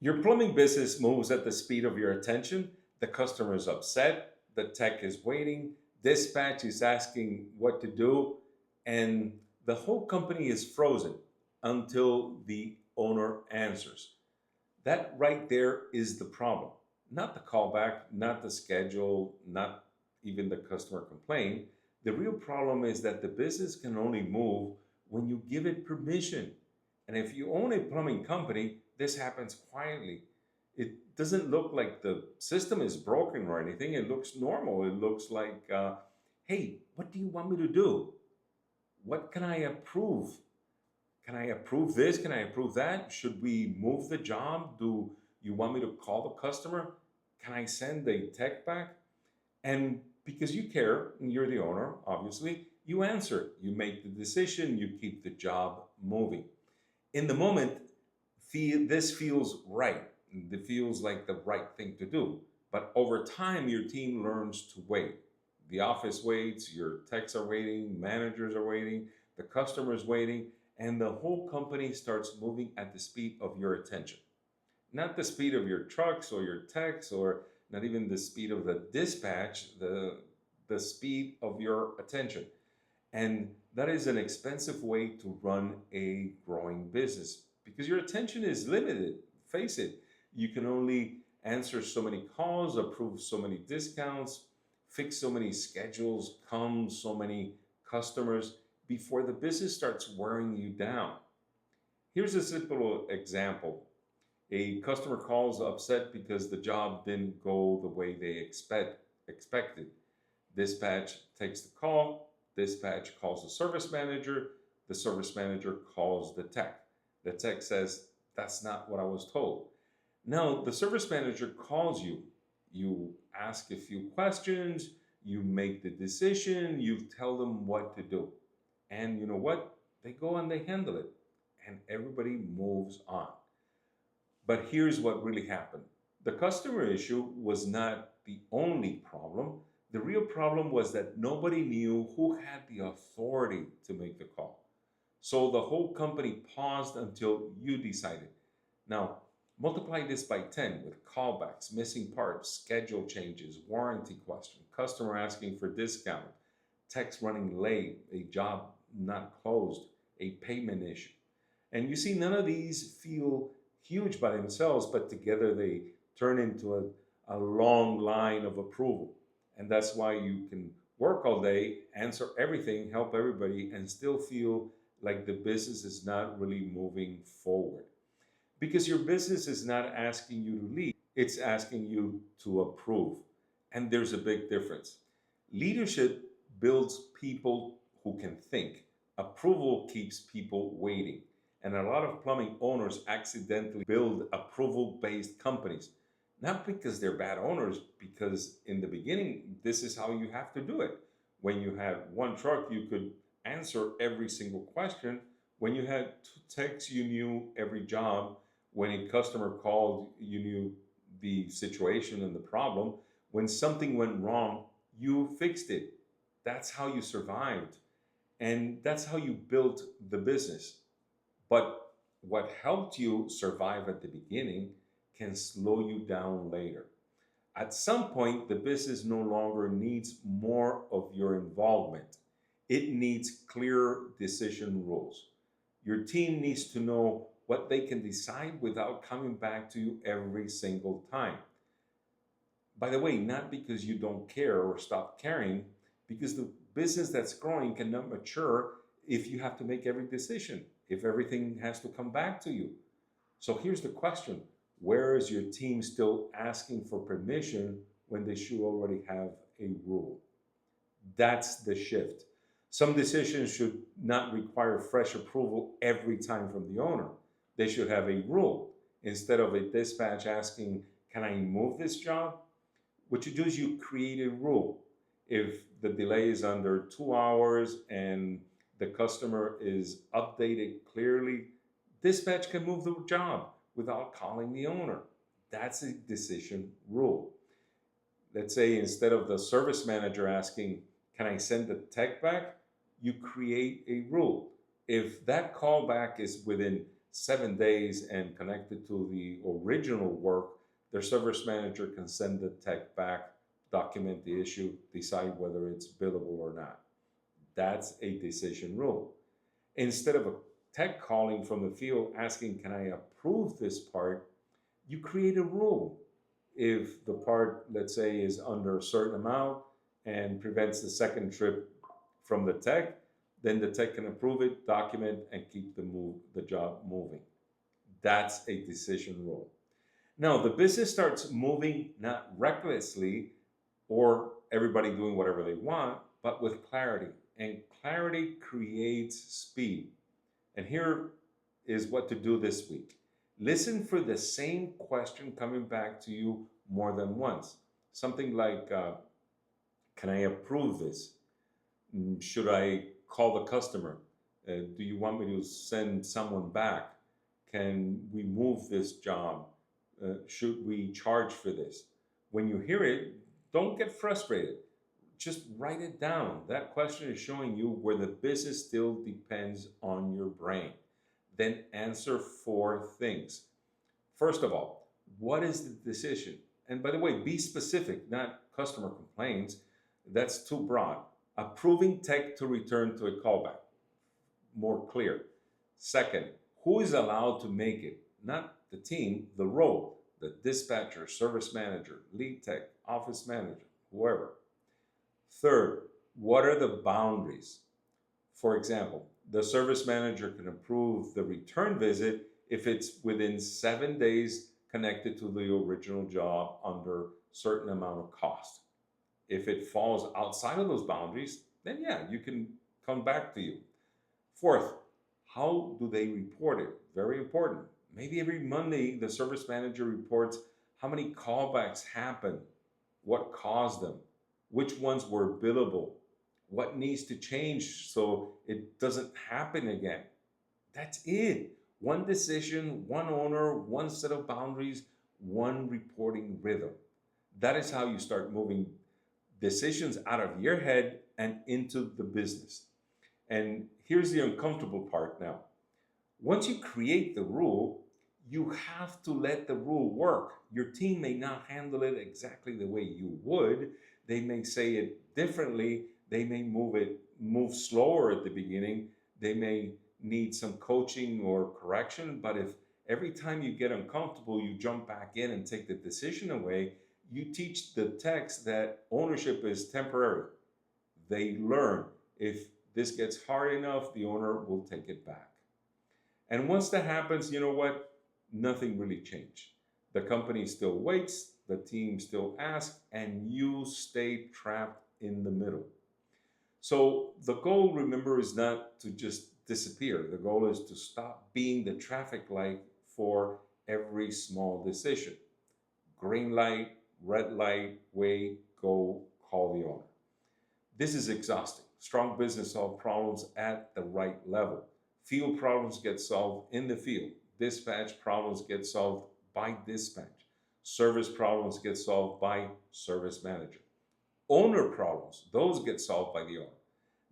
Your plumbing business moves at the speed of your attention. The customer is upset. The tech is waiting. Dispatch is asking what to do. And the whole company is frozen until the owner answers. That right there is the problem. Not the callback, not the schedule, not even the customer complaint. The real problem is that the business can only move when you give it permission. And if you own a plumbing company, this happens quietly. It doesn't look like the system is broken or anything. It looks normal. It looks like, hey, what do you want me to do? What can I approve? Can I approve this? Can I approve that? Should we move the job? Do you want me to call the customer? Can I send a tech back? And because you care and you're the owner, obviously, you answer, you make the decision, you keep the job moving. In the moment, this feels right. It feels like the right thing to do. But over time, your team learns to wait. The office waits, your techs are waiting, managers are waiting, the customer's waiting, and the whole company starts moving at the speed of your attention. Not the speed of your trucks or your techs, or not even the speed of the dispatch, the speed of your attention. And that is an expensive way to run a growing business because your attention is limited. Face it, you can only answer so many calls, approve so many discounts, fix so many schedules, come so many customers before the business starts wearing you down. Here's a simple example. A customer calls upset because the job didn't go the way they expected. Dispatch takes the call, dispatch calls the service manager, the service manager calls the tech. The tech says, that's not what I was told. Now, the service manager calls you. You ask a few questions, you make the decision, you tell them what to do. And you know what? They go and they handle it, and everybody moves on. But here's what really happened. The customer issue was not the only problem. The real problem was that nobody knew who had the authority to make the call. So the whole company paused until you decided. Now, multiply this by 10 with callbacks, missing parts, schedule changes, warranty question, customer asking for discount, techs running late, a job not closed, a payment issue. And you see, none of these feel huge by themselves, but together they turn into a long line of approval. And that's why you can work all day, answer everything, help everybody, and still feel like the business is not really moving forward. Because your business is not asking you to lead, it's asking you to approve. And there's a big difference. Leadership builds people who can think, approval keeps people waiting. And a lot of plumbing owners accidentally build approval based companies. Not because they're bad owners, because in the beginning, this is how you have to do it. When you had one truck, you could answer every single question. When you had two techs, you knew every job. When a customer called, you knew the situation and the problem. When something went wrong, you fixed it. That's how you survived. And that's how you built the business. But what helped you survive at the beginning can slow you down later. At some point, the business no longer needs more of your involvement. It needs clear decision rules. Your team needs to know what they can decide without coming back to you every single time. By the way, not because you don't care or stop caring, because the business that's growing cannot mature if you have to make every decision, if everything has to come back to you. So here's the question. Where is your team still asking for permission when they should already have a rule? That's the shift. Some decisions should not require fresh approval every time from the owner. They should have a rule. Instead of a dispatch asking, can I move this job? What you do is you create a rule. If the delay is under 2 hours and the customer is updated clearly, dispatch can move the job without calling the owner. That's a decision rule. Let's say instead of the service manager asking, can I send the tech back? You create a rule. If that callback is within 7 days and connected to the original work, their service manager can send the tech back, document the issue, decide whether it's billable or not. That's a decision rule. Instead of a tech calling from the field asking, can I approve this part? You create a rule. If the part, let's say, is under a certain amount and prevents the second trip from the tech, then the tech can approve it, document, and keep the job moving. That's a decision rule. Now, the business starts moving not recklessly or everybody doing whatever they want, but with clarity. And clarity creates speed. And here is what to do this week. Listen for the same question coming back to you more than once. Something like, can I approve this? Should I call the customer? Do you want me to send someone back? Can we move this job? Should we charge for this? When you hear it, don't get frustrated. Just write it down. That question is showing you where the business still depends on your brain. Then answer 4 things. First of all, what is the decision? And by the way, be specific, not customer complaints. That's too broad. Approving tech to return to a callback. More clear. Second, who is allowed to make it? Not the team, the role. The dispatcher, service manager, lead tech, office manager, whoever. Third, what are the boundaries? For example, the service manager can approve the return visit if it's within 7 days connected to the original job under a certain amount of cost. If it falls outside of those boundaries, then yeah, you can come back to you. Fourth, how do they report it? Very important. Maybe every Monday, the service manager reports how many callbacks happened, what caused them, which ones were billable, what needs to change so it doesn't happen again. That's it. One decision, one owner, one set of boundaries, one reporting rhythm. That is how you start moving decisions out of your head and into the business. And here's the uncomfortable part now. Once you create the rule, you have to let the rule work. Your team may not handle it exactly the way you would. They may say it differently. They may move slower at the beginning. They may need some coaching or correction. But if every time you get uncomfortable, you jump back in and take the decision away, you teach the techs that ownership is temporary. They learn. If this gets hard enough, the owner will take it back. And once that happens, you know what? Nothing really changed. The company still waits, the team still asks, and you stay trapped in the middle. So the goal, remember, is not to just disappear. The goal is to stop being the traffic light for every small decision. Green light, red light, wait, go, call the owner. This is exhausting. Strong business solve problems at the right level. Field problems get solved in the field. Dispatch problems get solved by dispatch. Service problems get solved by service manager. Owner problems, those get solved by the owner.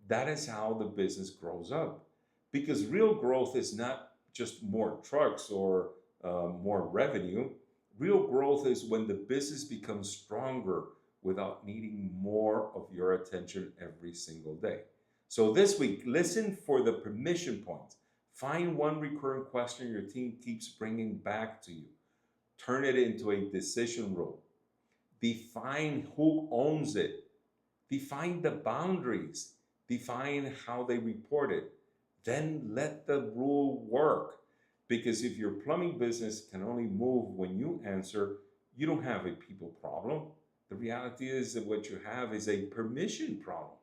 That is how the business grows up. Because real growth is not just more trucks or more revenue. Real growth is when the business becomes stronger without needing more of your attention every single day. So this week, listen for the permission points. Find one recurring question your team keeps bringing back to you. Turn it into a decision rule. Define who owns it. Define the boundaries. Define how they report it. Then let the rule work. Because if your plumbing business can only move when you answer, you don't have a people problem. The reality is that what you have is a permission problem.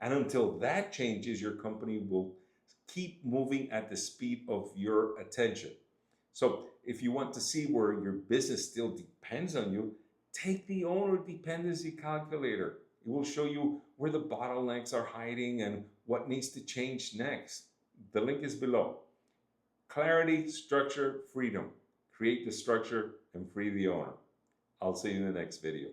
And until that changes, your company will keep moving at the speed of your attention. So if you want to see where your business still depends on you, take the owner dependency calculator. It will show you where the bottlenecks are hiding and what needs to change next. The link is below. Clarity, structure, freedom. Create the structure and free the owner. I'll see you in the next video.